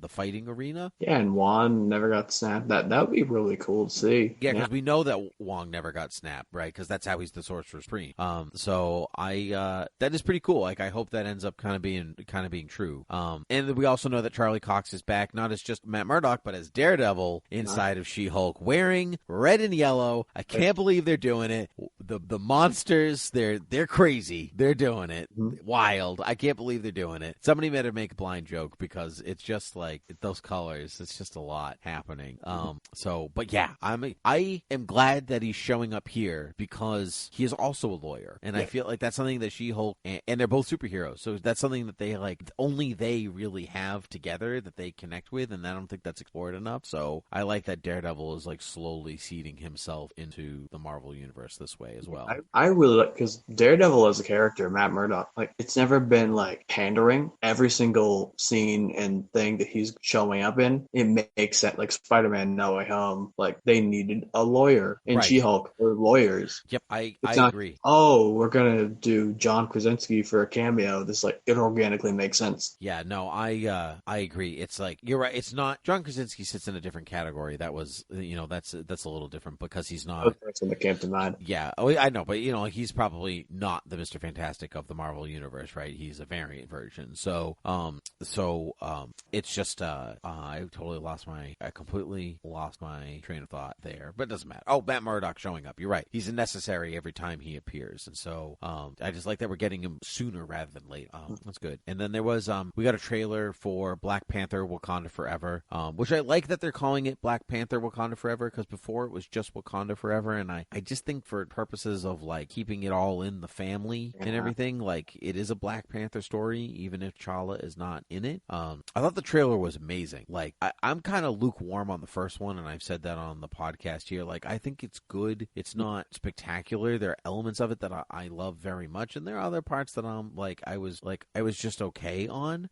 fighting arena. Yeah, and Juan never got snapped. That would be really cool to see. Yeah, because we know that Wong never got snapped, right? Because that's how he's the Sorcerer Supreme. So that is pretty cool. Like, I hope that ends up kind of being true. And we also know that Charlie Cox is back, not as just Matt Murdock, but as Daredevil inside of She-Hulk, wearing red and yellow. I can't believe they're doing it. The monsters, they're crazy. They're doing it. Wild. I can't believe they're doing it. Somebody better make a blind joke, because it's just like those colors. It's just a lot happening. But yeah, I am glad that he's showing up here, because he is also a lawyer, and I feel like that's something that She-Hulk and they're both superheroes, so that's something that they like only they really have together, that they connect with, and I don't think that's explored enough. So I like that Daredevil is like slowly seeding himself into the Marvel universe this way as well. I really like, because Daredevil as a character, Matt Murdock, like it's never been like pandering. Every single scene and thing that he's showing up in, it makes sense. Like Spider-Man No Way Home, like they needed a lawyer in She-Hulk, or lawyers. Yep, I agree. Oh, we're gonna do John Krasinski for a cameo. This like it organically makes sense. Yeah, no, I agree. It's like, you're right. It's not, John Krasinski sits in a different category. That was, you know, that's a little different, because he's not. That's when it came to mind. Yeah, I know, but you know, he's probably not the Mr. Fantastic of the Marvel universe, right? He's a variant version. So it's just I completely lost my train of thought there, but it doesn't matter. Oh, Matt Murdock showing up. You're right. He's necessary every time he appears, and so I just like that we're getting him sooner rather than late. That's good. And then there was we got a trailer for Black Panther: Wakanda Forever, which I like that they're calling it Black Panther: Wakanda Forever, because before it was just Wakanda Forever, and I just think for purposes of like keeping it all in the family and everything, like it is a Black Panther story, even if T'Challa is not in it. I thought the trailer was amazing. Like I'm kind of lukewarm on the first one, and I've said that on the podcast here. Like, I think it's good. It's not spectacular. There are elements of it that I love very much, and there are other parts that I was just okay on.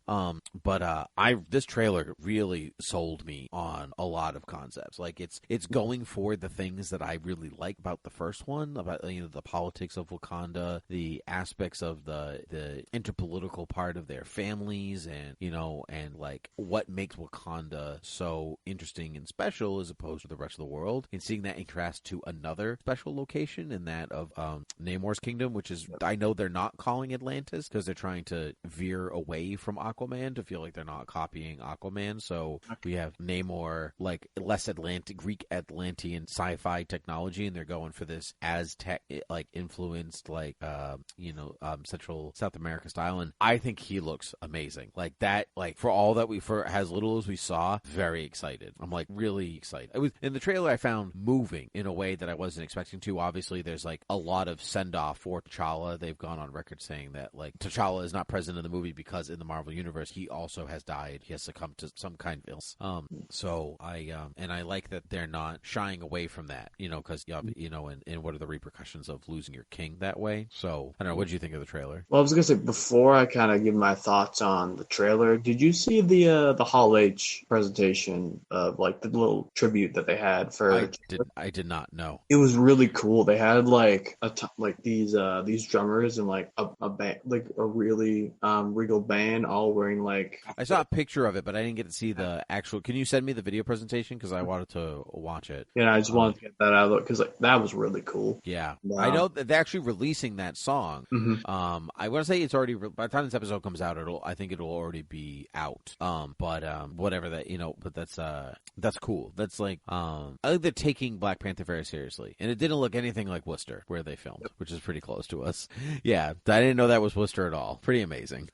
But this trailer really sold me on a lot of concepts. Like, it's going for the things that I really like about the first one, about, you know, the politics of Wakanda, the aspects of the interpolitical part of their families, and, you know, and like what makes Wakanda so interesting and special as opposed to the rest of the world, and seeing that in contrast to another special location, in that of Namor's kingdom, which is, I know they're not calling Atlantis because they're trying to veer away from Aquaman to feel like they're not copying Aquaman. So we have Namor, like less Greek Atlantean sci-fi technology, and they're going for this Aztec like influenced, like Central South America style. And I think he looks amazing. Like that, like for all that for as little as we saw, very excited. I'm like really excited. It was in the trailer I found moving in a way that I wasn't expecting to. Obviously, there's like a lot of send off for T'Challa. They've gone on record saying that like T'Challa is not present in the movie because in the Marvel universe he also has died. He has succumbed to some kind of illness. So I like that they're not shying away from that, because and what are the repercussions of losing your king that way? So I don't know. What did you think of the trailer? Well, I was gonna say before I kind of give my thoughts on the trailer. Did you see the Hall H presentation of like the little tribute that they had for? I did not know. It was really cool. They had like these drummers and like a band, like a really regal band, all wearing like. I saw a picture of it, but I didn't get to see the actual. Can you send me the video presentation because I wanted to watch it? Yeah, I just wanted to get that out of it because like that was really cool. Yeah, I know that they're actually releasing that song. Mm-hmm. I want to say it's already by the time this episode comes out, I think it'll already be out. But whatever that but that's cool. That's like I think they're taking Black Panther very seriously, and it didn't look anything like Worcester where they filmed, which is pretty close to us. Yeah, I didn't know that was Worcester at all. Pretty amazing.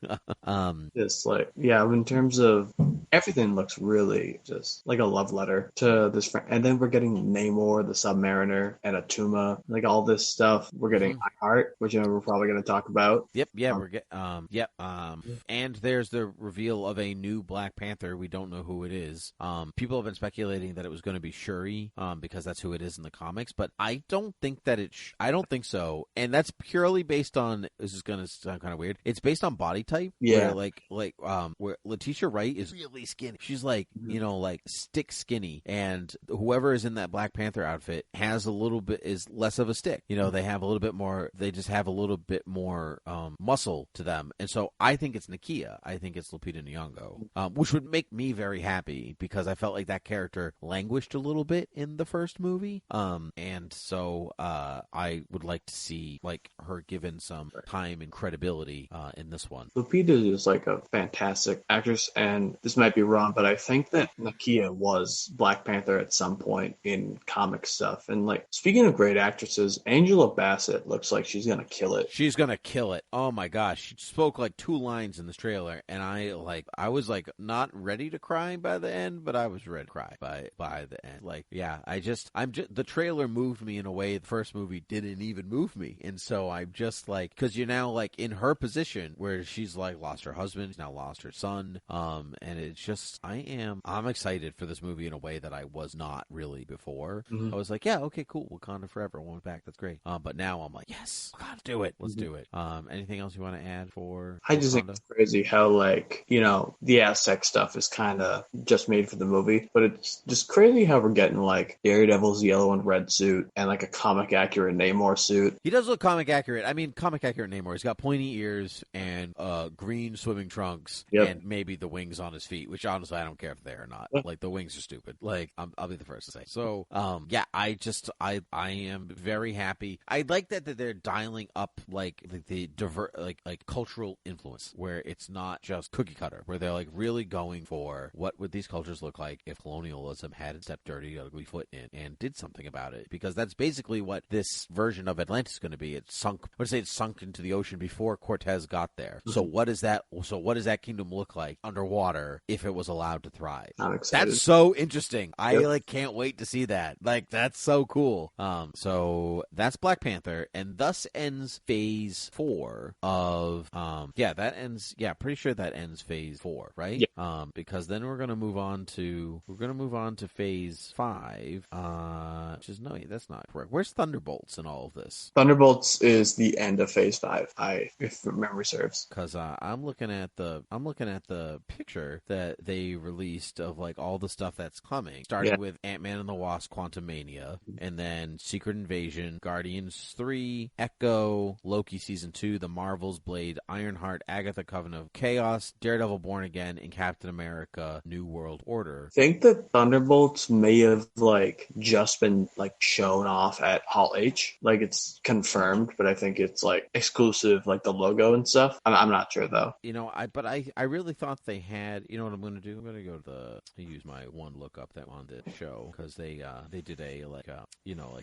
Just like in terms of everything looks really just like a love letter to this friend. And then we're getting Namor, the Submariner, and Atuma, like all this stuff. We're getting Ironheart, which we're probably going to talk about. Yep, yeah, and there's the reveal of a new Black Panther. We don't know who it is. People have been speculating that it was going to be Shuri, because that's who it is in the comics. But I don't think that I don't think so, and that's purely based on. This is going to sound kind of weird. It's based on body type. Yeah, where Letitia Wright is really skinny. She's like like stick skinny, and whoever is in that Black Panther outfit has a little bit is less of a stick. They have a little bit more. They just have a little bit more muscle to them, and so I think it's Nakia. I think it's Lupita Nyong'o, which would make me very happy because I felt like that character languished a little bit in the first movie, and so I would like to see like her given some time and credibility in this one. Lupita is like a fantastic actress, and this might be wrong, but I think that Nakia was Black Panther at some point in comic stuff. And like speaking of great actresses, Angela Bassett looks like she's gonna kill it. She's gonna kill it. Oh my gosh, she spoke like 2 lines in this trailer, and I was like not ready to cry by the end, but I was ready to cry by the end. Like, yeah, the trailer moved me in a way the first movie didn't even move me, and so I'm just like, because you're now like in her position where she's like lost her husband, she's now lost her son, and it's just I'm excited for this movie in a way that I was not really before. I was like, yeah, okay, cool, Wakanda forever, one back, that's great. But now I'm like, yes, let's do it. Anything else you want to add for? I just think it's crazy how like the Aztec stuff is kind of just made for the movie, but it's just crazy how we're getting like Daredevil's yellow and red suit and like a comic accurate Namor suit. He does look comic accurate. I mean, comic accurate Namor. He's got pointy ears and green swimming trunks and maybe the wings on his feet, which honestly I don't care if they're or not. Like the wings are stupid. Like I'll be the first to say. So I am very happy. I like that they're dialing up like the like cultural influence where it's not just cookie cutter, where they're like really going for what would these cultures look like if colonialism had stepped dirty ugly foot in and did something about it, because that's basically what this version of Atlantis is going to be. It's sunk into the ocean before Cortez got there. So what does that kingdom look like underwater if it was allowed to thrive? I'm excited. That's so interesting. I can't wait to see that. Like, that's so cool. So that's Black Panther, and thus ends phase 4 of pretty sure that ends phase 4, right? Yeah. Because then we're gonna move on to phase 5, which is that's not correct. Where's Thunderbolts in all of this? Thunderbolts is the end of phase 5, if memory serves. Because I'm looking at the picture that they released of like all the stuff that's coming, starting with Ant-Man and the Wasp: Quantumania, and then Secret Invasion, Guardians 3, Echo, Loki Season 2, The Marvels, Blade, Ironheart, Agatha: Covenant of Chaos, Daredevil: Born Again, and Captain America: New World Order. I think that Thunderbolts may have like just been like shown off at Hall H, like it's confirmed, but I think it's like exclusive, like the logo and stuff. I'm not sure though. I really thought they had, what I'm going to do? I'm going to go to use my one lookup that on the show because they did a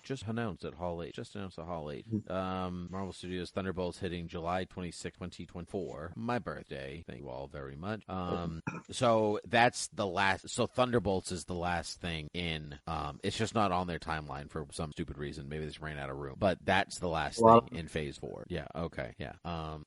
just announced at Hall 8. Just announced at Hall 8. Marvel Studios Thunderbolts hitting July 26, 2024. My birthday. Thank you all very much. So that's the last. So Thunderbolts is the last thing in. It's just not on their timeline for some stupid reason. Maybe they just ran out of room. But that's the last thing in Phase 4. Yeah. Okay. Yeah.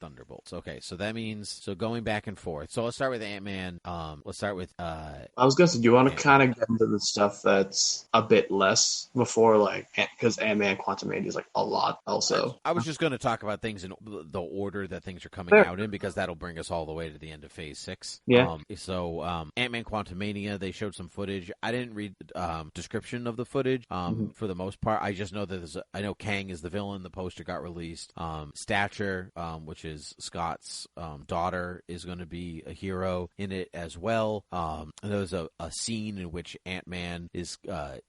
Thunderbolts. Okay. So that means going back and forth. So let's start with Ant-Man. Let's start with. I was gonna say, do you want to kind of get into the stuff that's a bit less before, like, because Ant-Man Quantumania is like a lot. Also, I was just going to talk about things in the order that things are coming out in because that'll bring us all the way to the end of Phase 6. Yeah. Ant-Man Quantumania, they showed some footage. I didn't read description of the footage for the most part. I just know that I know Kang is the villain. The poster got released. Stature, which is Scott's daughter, is going to be a hero in it as well. And there's a scene in which Ant-Man is,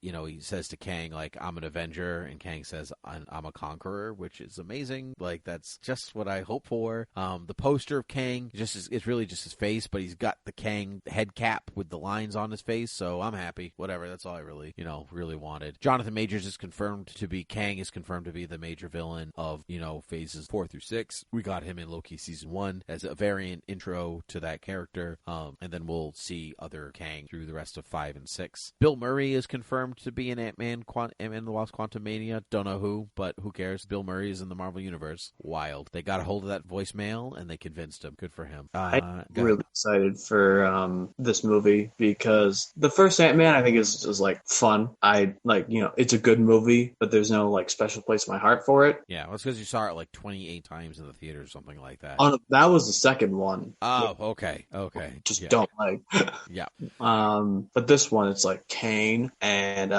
he says to Kang, like, I'm an Avenger, and Kang says, I'm a conqueror, which is amazing. Like, that's just what I hope for. The poster of Kang it's really just his face, but he's got the Kang head cap with the lines on his face, so I'm happy. Whatever, that's all I really wanted. Jonathan Majors is confirmed to be the major villain of, phases 4 through 6. We got him in Loki season 1 as a variant intro to that character, and then we'll see other Kang through the rest of 5 and 6. Bill Murray is confirmed to be in Ant-Man and the Wasp Quantumania. Don't know who, but who cares? Bill Murray is in the Marvel Universe. Wild. They got a hold of that voicemail, and they convinced him. Good for him. I'm really excited for this movie because the first Ant-Man, I think, is like fun. It's a good movie, but there's no like special place in my heart for it. Yeah, well, it's because you saw it like 28 times in the theater or something like that. Oh, that was the second one. Oh, okay. Don't like. Yeah. But this one, it's like Kane and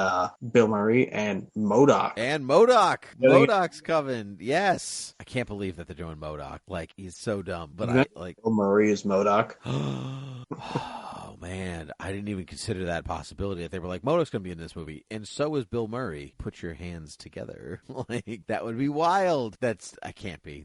Bill Murray and MODOK. And MODOK. MODOK's coming. Yes. I can't believe that they're doing MODOK. Like, he's so dumb. But Bill Murray is MODOK. Oh, man. I didn't even consider that possibility. That they were like, MODOK's going to be in this movie. And so is Bill Murray. Put your hands together. Like, that would be wild. That can't be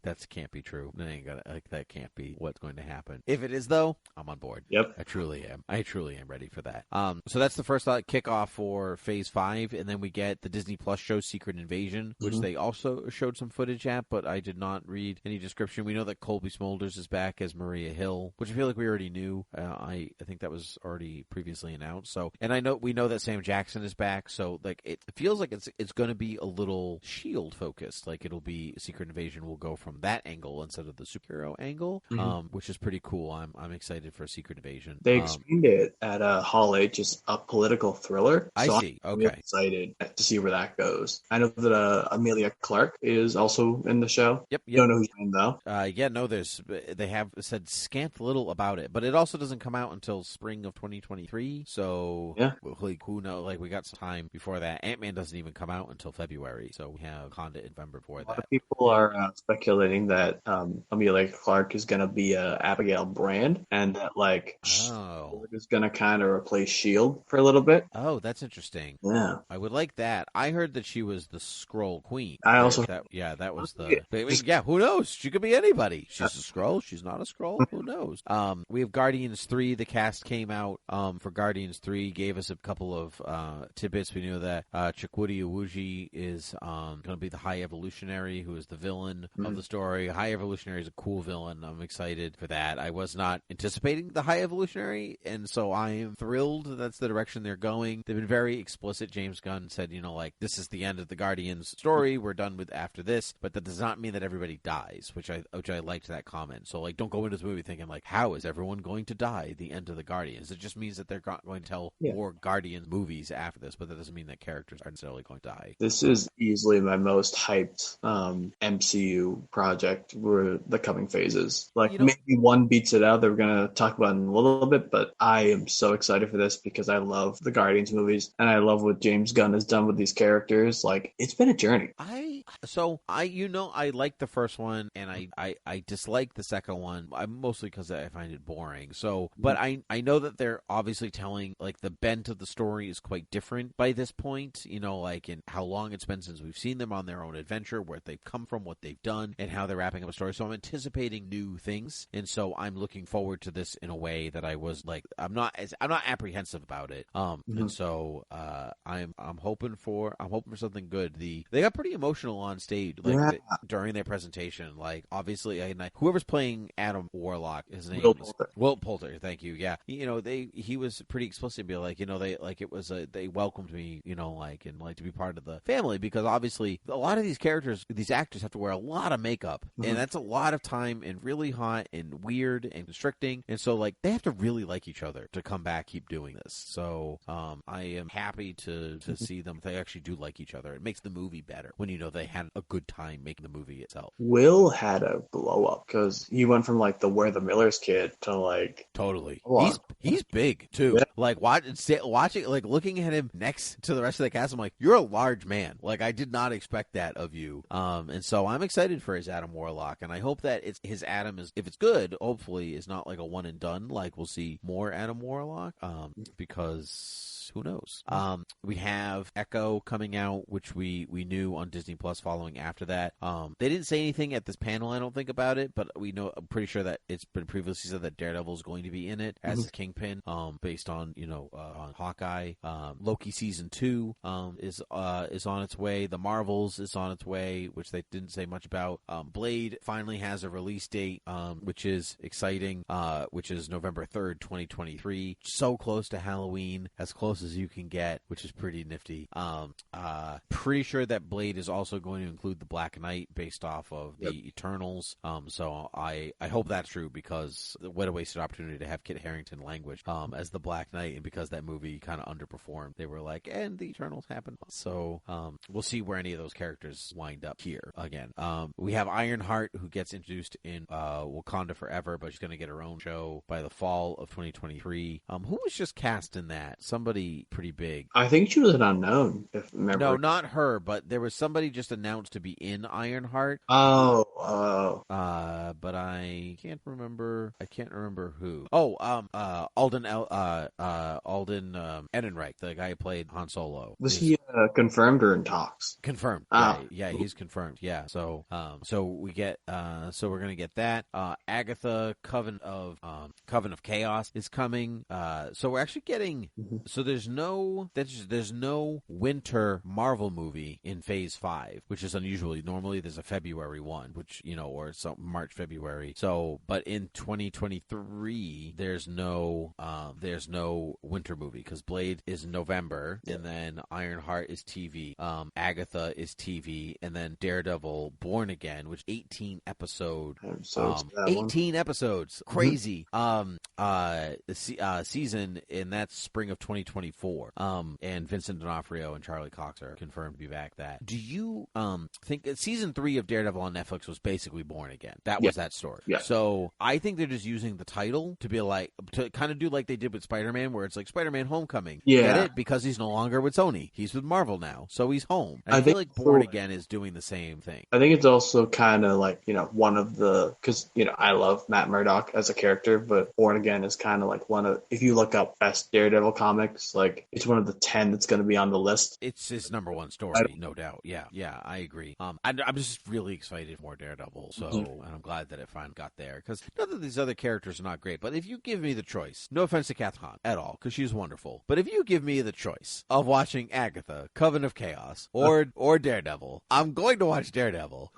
true. That can't be what's going to happen. If it is, though, I'm on board. Yep. I truly am ready for that. So that's the first kickoff for Phase 5, and then we get the Disney Plus show Secret Invasion, which they also showed some footage at, but I did not read any description. We know that Colby Smulders is back as Maria Hill, which I feel like we already knew. I think that was already previously announced. So, and we know that Sam Jackson is back. So, like, it feels like it's going to be a little S.H.I.E.L.D. focused. Like, it'll be Secret Invasion will go from that angle instead of the superhero angle, which is pretty cool. I'm excited for Secret Invasion. They explained it at Hall 8, just a political thriller. I see. I'm really excited to see where that goes. I know that Amelia Clark is also in the show. Yep. Don't know who's in though. They have said scant little about it, but it also doesn't come out until spring of 2023. So yeah, like, who knows? Like, we got some time before that. Ant-Man doesn't even come out until February, so we have Conda in November before that. A lot of people are speculating that Amelia Clark is going to be Abigail Brand, and that is going to kind of replace S.H.I.E.L.D. for a little bit. Oh, that's interesting. Yeah, I would like that. I heard that she was the Skrull Queen. I also that was the. Yeah, who knows? She could be anybody. She's a Skrull. She's not a Skrull. Who knows? We have Guardians 3. The cast came out for Guardians 3. Gave us a couple of tidbits. We knew that Chukwudi Iwuji is going to be the High Evolutionary, who is the villain of the story. High Evolutionary is a cool villain. I'm excited for that. I was not anticipating the High Evolutionary, and so I am thrilled that's the direction they're going. They've been very explicit. James Gunn said, this is the end of the Guardians story. We're done with after this, but that does not mean that everybody dies, which I liked that comment. So, like, don't go into this movie thinking, like, how is everyone going to die at the end of the Guardians? It just means that they're going to tell more Guardians movies after this, but that doesn't mean that characters aren't necessarily going to die. This is easily my most hyped MCU project for the coming phases. Like, maybe one beats it out. They're going to talk about it in a little bit, but I am so excited for this because I love the Guardians movies, and I love what James Gunn has done with these characters. Like, it's been a journey. I like the first one, and I dislike the second one. Mostly because I find it boring. So, but I know that they're obviously telling, like, the bent of the story is quite different by this point, you know, like, in how long it's been since we've seen them on their own adventure, where they've come from, what they've done, and how they're wrapping up a story. So I'm anticipating new things, and so I'm looking forward to this in a way that I was, like, I'm not apprehensive about it. And so I'm hoping for something good. They got pretty emotional on stage, like, during their presentation. Like, obviously, whoever's playing Adam Warlock, his name is Will Poulter. Thank you. Yeah, you know, he was pretty explicit, be like, you know, they welcomed me, you know, like, and like to be part of the family, because obviously a lot of these actors have to wear a lot of makeup, and that's a lot of time, and really hot and weird and constricting, and so, like, they have to really like each other to come back, keep doing this. So I am happy to see them. They actually do like each other. It makes the movie better when you know they had a good time making the movie itself. Will had a blow up because he went from like the Where the Miller's kid to like totally. He's big too. Yeah. Like watching, like looking at him next to the rest of the cast, I'm like, you're a large man. Like, I did not expect that of you. And so I'm excited for his Adam Warlock, and I hope that his Adam is, if it's good, hopefully is not like a one and done. Like, we'll see more Adam Warlock. Because who knows? We have Echo coming out, which we knew on Disney Plus following after that. They didn't say anything at this panel, I don't think, about it, but I'm pretty sure that it's been previously said that Daredevil is going to be in it as the Kingpin, based on, you know, on Hawkeye. Loki season 2 is on its way. The Marvels is on its way, which they didn't say much about. Blade finally has a release date, which is exciting, which is November 3rd, 2023. So close to Halloween, as close as you can get, which is pretty nifty. Pretty sure that Blade is also going to include the Black Knight based off of the Eternals. So I hope that's true, because what a wasted opportunity to have Kit Harington language as the Black Knight, and because that movie kind of underperformed, they were like, and the Eternals happened. So we'll see where any of those characters wind up here again. We have Ironheart, who gets introduced in Wakanda Forever, but she's going to get her own show by the fall of 2023. Who was just cast in that? Somebody pretty big. I think she was an unknown, if I remember. No, not her, but there was somebody just announced to be in Ironheart. But I can't remember who. Alden Ehrenreich, the guy who played Han Solo. Was he confirmed or in talks? Confirmed. Yeah, he's confirmed. Yeah. So we're gonna get that. Agatha, Coven of Chaos is coming. So we're actually getting. So there's no winter Marvel movie in Phase 5, which is unusual. Normally there's a February one, which, you know, or some March, February. So, but in 2023 there's no winter movie, because Blade is November, and then Ironheart is TV, Agatha is TV, and then Daredevil Born Again, which 18 episodes, crazy. Season, and that's spring of 2024. And Vincent D'Onofrio and Charlie Cox are confirmed to be back. Do you think that season 3 of Daredevil on Netflix was basically Born Again? That was that story. Yeah. So I think they're just using the title to be like, to kind of do like they did with Spider-Man, where it's like Spider-Man Homecoming. Yeah. Get it? Because he's no longer with Sony. He's with Marvel now. So he's home. I feel like Born Again is doing the same thing. I think it's also kind of like, you know, one of the, because, you know, I love Matt Murdock as a character, but Born Again is kind of like one of, if you look up best Daredevil comics, like it's one of the 10 that's going to be on the list. It's his number one story, no doubt. Yeah, I agree. I'm just really excited for more Daredevil, so and I'm glad that it finally got there, because not that these other characters are not great, but if you give me the choice, no offense to Kath Hunt at all, because she's wonderful, but if you give me the choice of watching Agatha, Coven of Chaos, or Daredevil, I'm going to watch Daredevil.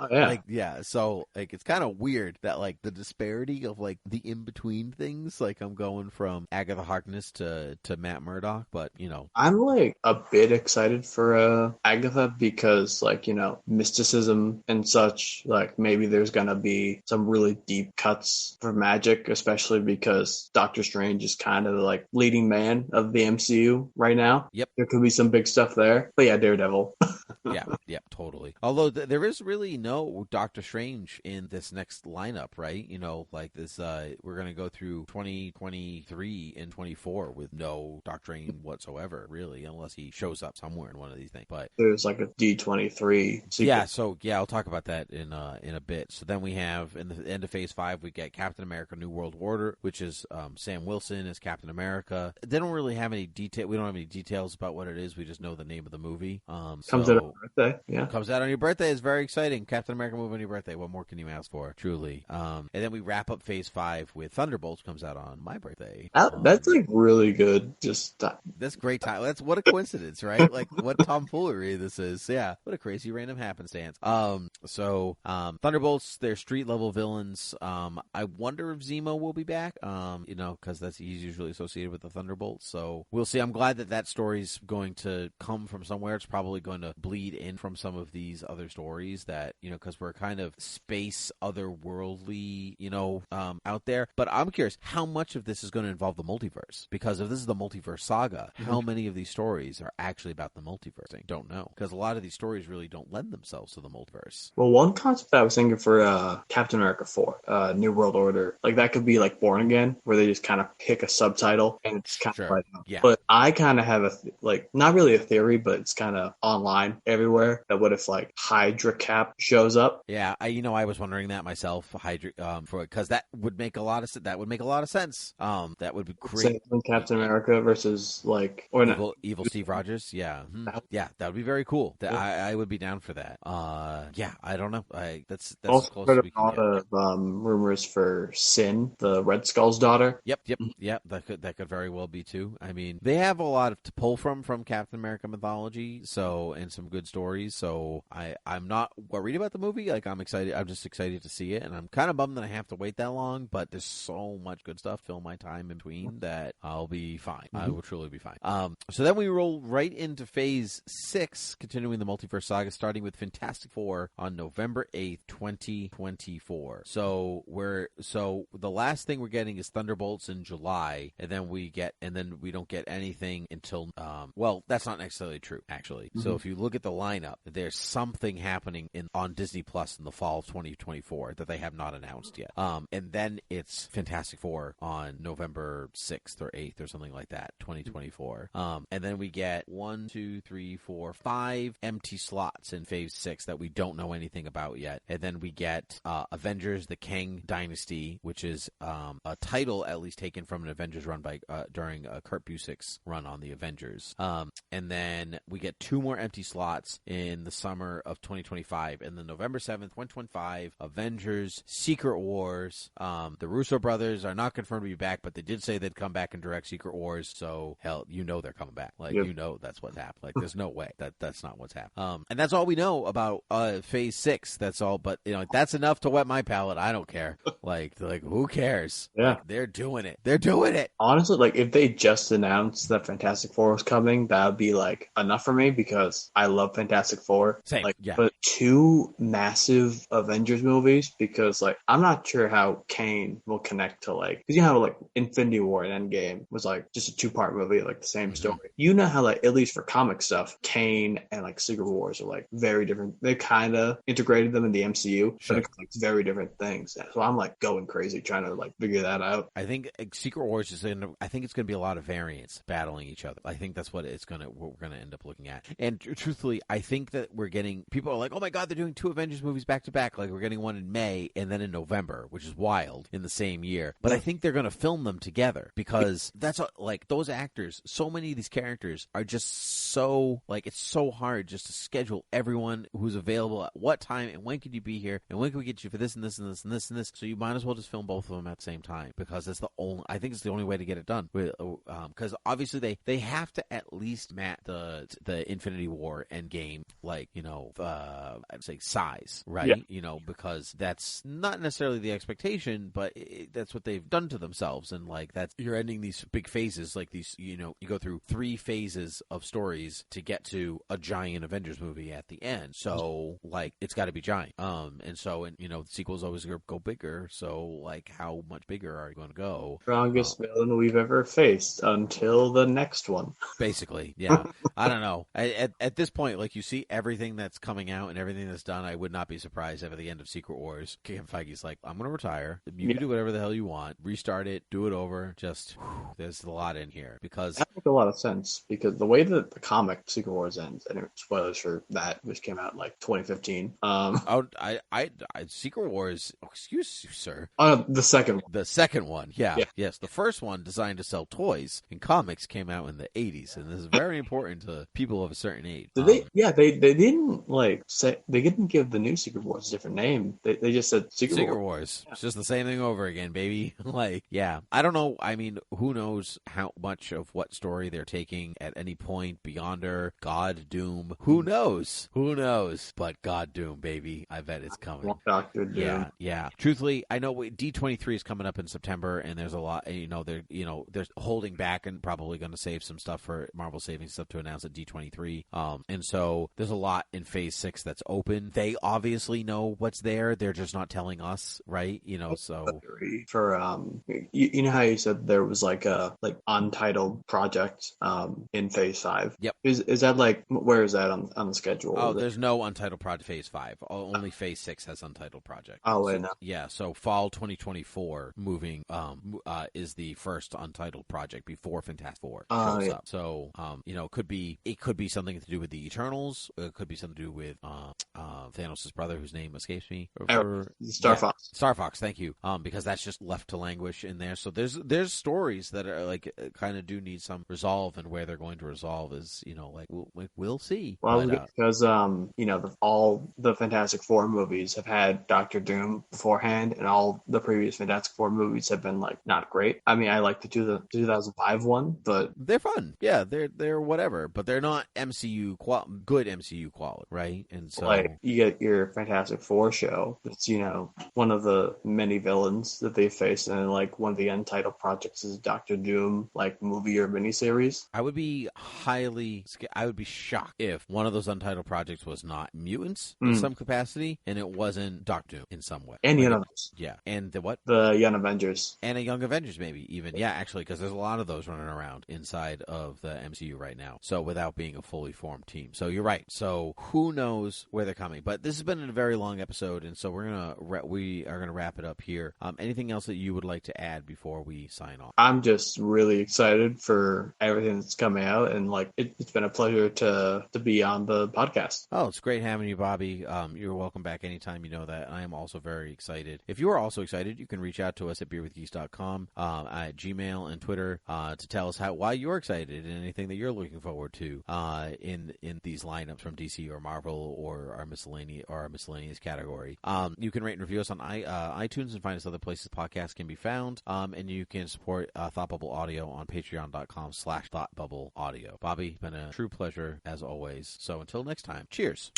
So like it's kind of weird that like the disparity of like the in between things, like I'm going from Agatha Harkness to Matt Murdock, but you know, I'm like a bit excited for Agatha, because like, you know, mysticism and such, like maybe there's gonna be some really deep cuts for magic, especially because Doctor Strange is kind of like leading man of the MCU right now. Yep, there could be some big stuff there. But yeah, Daredevil. Yeah, totally. Although there is really no Doctor Strange in this next lineup, right? Like this, we're going to go through 2023 and 24 with no Doctor Strange whatsoever, really, unless he shows up somewhere in one of these things. But there's like a D23 sequel. Yeah, so I'll talk about that in a bit. So then we have in the end of Phase 5, we get Captain America: New World Order, which is Sam Wilson as Captain America. They don't really have any detail. We don't have any details about what it is. We just know the name of the movie. Comes out on your birthday. Yeah, comes out on your birthday. Is very exciting. Captain America movie on your birthday. What more can you ask for? Truly. And then we wrap up Phase 5 with Thunderbolts comes out on my birthday. That's like really good. Just that's great time. That's what a coincidence, right? Like what tomfoolery this is. Yeah, what a crazy random happenstance. Thunderbolts, they're street level villains. I wonder if Zemo will be back. Because he's usually associated with the Thunderbolts. So we'll see. I'm glad that story's going to come from somewhere. It's probably going to bleed in from some of these other stories that because we're kind of space otherworldly, out there. But I'm curious how much of this is going to involve the multiverse, because if this is the multiverse saga, how many of these stories are actually about the multiverse? I don't know, because a lot of these stories really don't lend themselves to the multiverse. Well, one concept I was thinking for Captain America 4, New World Order, like that could be like Born Again, where they just kind of pick a subtitle and it's kind of like, yeah. But I kind of have not really a theory, but it's kind of online everywhere, that what if like Hydra Cap shows up? Yeah, I was wondering that myself, Hydra, because that would make a lot of sense. That would be great. Captain America versus evil Steve Rogers. Yeah, yeah, that would be very cool. I would be down for that. Yeah, I don't know. That's also as close heard as we a can lot get. of rumors for Sin, the Red Skull's daughter. Yep. That could very well be too. I mean, they have a lot to pull from Captain America mythology, and some good stories. So I'm not worried about the movie. Like I'm excited. I'm just excited to see it, and I'm kind of bummed that I have to wait that long. But there's so much good stuff. Fill my time in between that I'll be fine. I will truly be fine. So then we roll right into Phase 6, continuing the multiverse saga, starting with Fantastic Four on November 8th, 2024. So the last thing we're getting is Thunderbolts in July, and then we don't get anything until that's not necessarily true, actually. So if you look at the lineup, there's something happening on Disney Plus in the fall of 2024 that they have not announced yet. And then it's Fantastic Four on November 6th or 8th or something like that, 2024. And then we get 5 empty slots in Phase 6 that we don't know anything about yet. And then we get Avengers: The Kang Dynasty, which is a title at least taken from an Avengers run by during Kurt Busiek's run on the Avengers. And then we get 2 more empty slots in the summer of 2025. And then November 7th, 2025, Avengers: Secret Wars. The Russo brothers are not confirmed to be back, but they did say they'd come back and direct Secret Wars. So hell, they're coming back. That's what's happened. Like there's no way that's not what's happened. And that's all we know about Phase 6. That's all. But that's enough to wet my palate. I don't care. like who cares? Yeah, like, they're doing it. They're doing it. Honestly, like if they just announced that Fantastic Four was coming, that would be like enough for me, because I love Fantastic Four. Same. Yeah. But 2 massive Avengers movies, because I'm not sure how Kane will connect to because how Infinity War and Endgame was just a 2-part movie, the same story. You know how at least for comic stuff, Kane and Secret Wars are very different. They kind of integrated them in the MCU, but it's very different things. So I'm going crazy trying to figure that out. I think Secret Wars is I think it's going to be a lot of variants battling each other. I think that's what we're going to end up looking at. And truthfully, I think that we're getting people are oh my god, they're doing 2 Avengers movies back to back. We're getting one in May and then in November, which is wild, in the same year. But I think they're going to film them together, because that's those actors. So many of these characters are just so it's so hard just to schedule everyone who's available at what time and when could you be here and when can we get you for this and this and this and this and this. So you might as well just film both of them at the same time, because that's I think it's the only way to get it done. Because obviously they have to at least match the Infinity War Endgame I'd say size, right? Yeah. Because that's not necessarily the expectation, but that's what they've done to themselves. And that's you're ending these big phases, these you go through 3 phases of stories to get to a giant Avengers movie at the end. So it's got to be giant. The sequels always go bigger. So how much bigger are you going to go? Strongest villain we've ever faced until the next one. Basically, yeah. I don't know. At this point, point, like, you see everything that's coming out and everything that's done. I would not be surprised if at the end of Secret Wars, Kevin Feige's like, I'm going to retire. You can do whatever the hell you want. Restart it. Do it over. Just, there's a lot in here. Because that makes a lot of sense. Because the way that the comic Secret Wars ends, and spoilers for that, which came out in, like, 2015. Secret Wars, excuse you, sir. The second one. The second one, yeah. Yes, the first one, designed to sell toys in comics, came out in the 80s, and this is very important to people of a certain age. They didn't like say, they didn't give the new Secret Wars a different name. They just said Secret Wars. It's just the same thing over again, baby. Like, yeah, I don't know. I mean, who knows how much of what story they're taking at any point? Beyonder, God, Doom. Who knows? But God, Doom, baby. I bet it's coming. Dr. Doom. Yeah. Truthfully, I know D23 is coming up in September, and there's a lot. They're holding back and probably going to save some stuff for Marvel, saving stuff to announce at D23. And so there's a lot in Phase 6 that's open. They obviously know what's there. They're just not telling us, right? So for you know how you said there was like a untitled project in Phase 5. Yep. Is that like, where is that on the schedule? Oh, there's no untitled project Phase 5. Only Phase 6 has untitled project. Oh, wait, no. Yeah, so fall 2024 moving is the first untitled project before Fantastic Four shows up. So it could be something to do with the Eternals. It could be something to do with Thanos' brother, whose name escapes me. Star Fox. Star Fox, thank you. Because that's just left to languish in there. So there's stories that are like kind of do need some resolve, and where they're going to resolve is we'll see. Well, because all the Fantastic Four movies have had Doctor Doom beforehand, and all the previous Fantastic Four movies have been like not great. I mean, I like the 2005 one, but they're fun. Yeah, they're whatever, but they're not good MCU quality, right? And so like you get your Fantastic Four show. It's one of the many villains that they face, and like one of the untitled projects is Doctor Doom, like movie or miniseries. I would be shocked if one of those untitled projects was not mutants in some capacity, and it wasn't Doctor Doom in some way. And Young Avengers. Yeah, and the Young Avengers. And a Young Avengers, maybe even. Yeah, actually, because there's a lot of those running around inside of the MCU right now. So without being a fully formed team. So you're right. So who knows where they're coming? But this has been a very long episode, and so we are gonna wrap it up here. Anything else that you would like to add before we sign off? I'm just really excited for everything that's coming out, and like it's been a pleasure to be on the podcast. Oh, it's great having you, Bobby. You're welcome back anytime. You know that. I am also very excited. If you are also excited, you can reach out to us at beerwithgeeks.com, at Gmail and Twitter, to tell us why you're excited and anything that you're looking forward to in these lineups from DC or Marvel or our miscellaneous category. You can rate and review us on iTunes and find us other places podcasts can be found. And you can support Thought Bubble Audio on patreon.com/thoughtbubbleaudio. Bobby, been a true pleasure as always. So until next time, cheers.